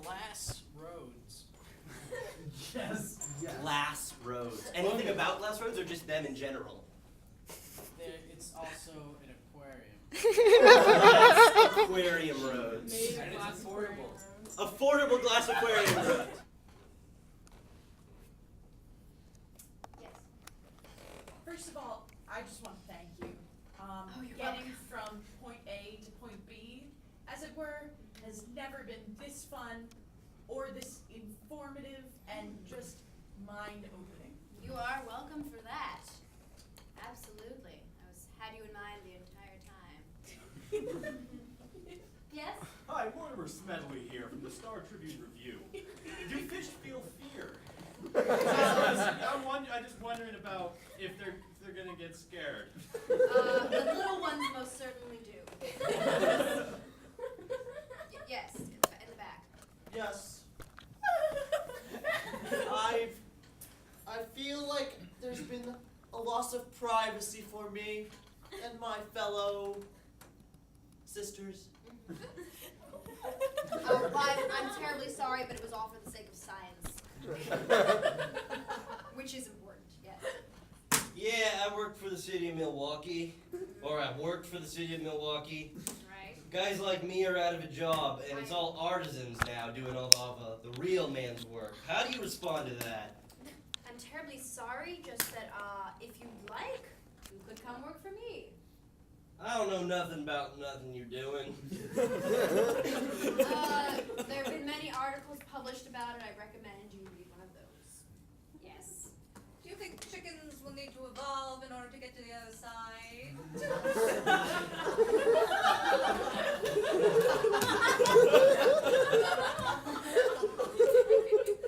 glass roads. Yes. Glass roads. Anything about glass roads or just them in general? It's also an aquarium. Aquarium roads. And it's affordable. Affordable glass aquarium roads. Yes. First of all, I just want to thank you. You're Getting from point A to point B, as it were, has never been this fun or this informative and just mind-opening. You are welcome for that. Absolutely. Had you in mind the entire time. Yes? Hi, Mortimer Smedley here from the Star Tribune Review. Do fish feel fear? I'm just wondering about if they're gonna get scared. The little ones most certainly do. Yes, in the back. Yes. I feel like there's been a loss of privacy for me and my fellow sisters. I'm terribly sorry, but it was all for the sake of science. Which is important, yes. Yeah, I work for the city of Milwaukee. Or I worked for the city of Milwaukee. Right. Guys like me are out of a job, and it's all artisans now doing all of the real man's work. How do you respond to that? I'm terribly sorry, just that if you'd like, you could come work for me. I don't know nothing about nothing you're doing. There have been many articles published about it. I recommend you read one of those. Yes. Do you think chickens will need to evolve in order to get to the other side?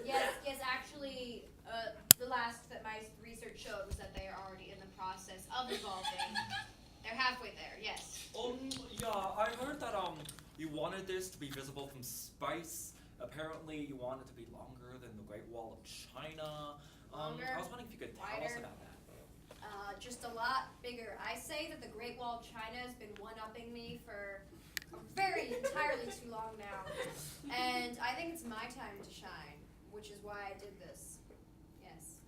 Yes, actually, the last that my research showed was that they are already in the process of evolving. They're halfway there, yes. Yeah, I heard that you wanted this to be visible from space. Apparently, you want it to be longer than the Great Wall of China. Longer, I was wondering if you could tell us wider. about that. Just a lot bigger. I say that the Great Wall of China has been one-upping me for entirely too long now. And I think it's my time to shine, which is why I did this. Yes.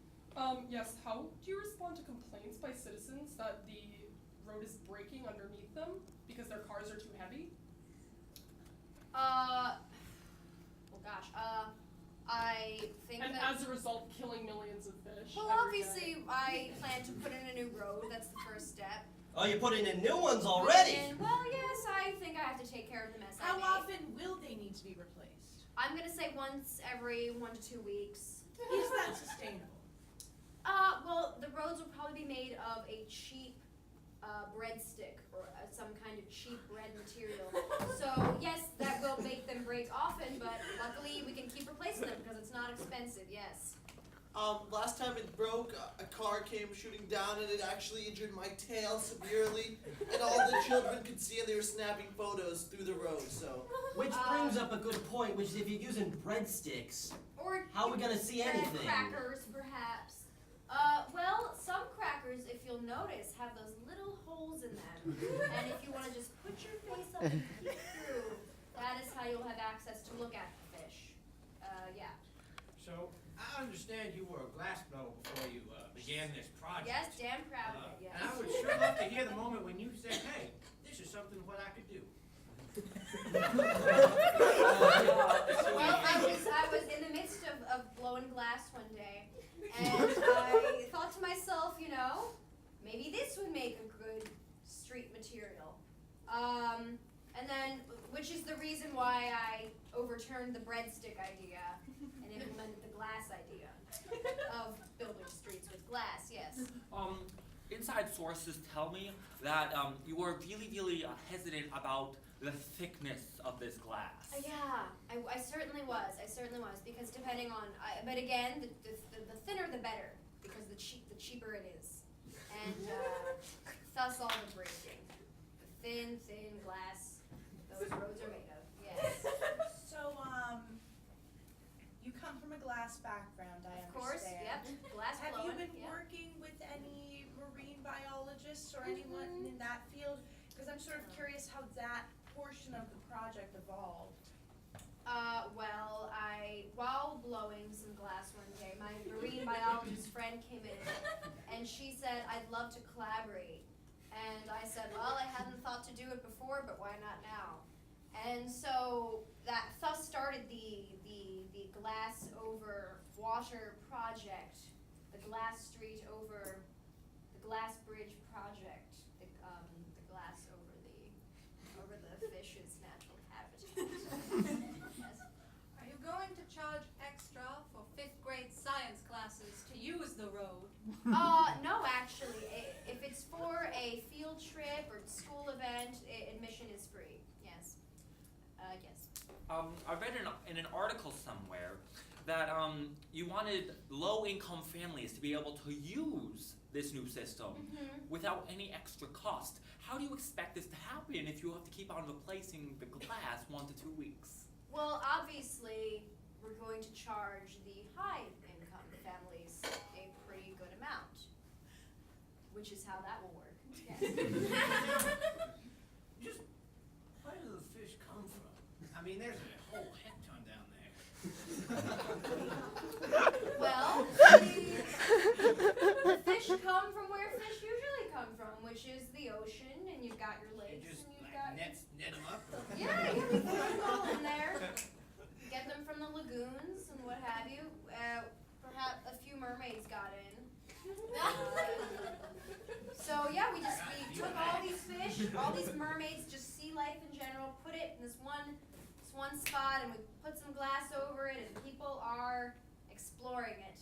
Yes, how do you respond to complaints by citizens that the road is breaking underneath them because their cars are too heavy? I think and that... as a result, killing millions of fish. Well, every obviously, day. I plan to put in a new road. That's the first step. Oh, you're putting in new ones already? Well, yes, I think I have to take care of the mess I How made. often will they need to be replaced? I'm going to say once every 1 to 2 weeks. Is that sustainable? Well, the roads will probably be made of a cheap breadstick or some kind of cheap bread material. So, yes, that will make them break often, but luckily we can keep replacing them because it's not expensive, yes. Last time it broke, a car came shooting down and it actually injured my tail severely, and all the children could see and they were snapping photos through the road, so. Which brings up a good point, which is if you're using breadsticks, Or how are we gonna see anything? crackers, perhaps. Well, some crackers, if you'll notice, have those little holes in them. And if you want to just put your face up and peek through, that is how you'll have access to look at the fish. Yeah. So, I understand you were a glass blower before you began this project. Yes, damn proud of it, yes. And I would sure love to hear the moment when you said, hey, this is something what I could do. Well, I was in the midst of blowing glass one day, and I thought to myself, maybe this would make a good street material. And then, which is the reason why I overturned the breadstick idea and implemented the glass idea of building streets with glass, yes. Inside sources tell me that you were really hesitant about the thickness of this glass. Yeah, I certainly was. Because depending on, but again, the thinner the better, because the cheaper it is, and thus all the breaking. The thin glass those roads are made of. Yes. So, you come from a glass background, I understand. Of course. Yep. Glass Have blowing. you been Yep. working with any marine biologists or anyone in that field? Because I'm sort of curious how that portion of the project evolved. Well, while blowing some glass one day, my marine biologist friend came in, and she said, I'd love to collaborate. And I said, well, I hadn't thought to do it before, but why not now? And so that thus started the glass over water project, the glass street over, the glass bridge project, the glass over the fish's natural habitat. Yes. Are you going to charge extra for 5th grade science classes to use the road? No, actually. If it's for a field trip or school event, admission is free. Yes. Yes. I read in an article somewhere that you wanted low-income families to be able to use this new system without any extra cost. How do you expect this to happen if you have to keep on replacing the glass 1 to 2 weeks? Well, obviously, we're going to charge the high-income families a pretty good amount, which is how that will work. Yes. Just where do the fish come from? I mean, there's a whole heck ton down there. Well, the fish come from where fish usually come from, which is the ocean, and you've got your You lakes, just and you've like got... net them up. Yeah, you can put them all in there. Get them from the lagoons and what have you. Perhaps a few mermaids got in. So yeah, we took all these fish, all these mermaids, just sea life in general, put it in this one spot, and we put some glass over it, and people are exploring it.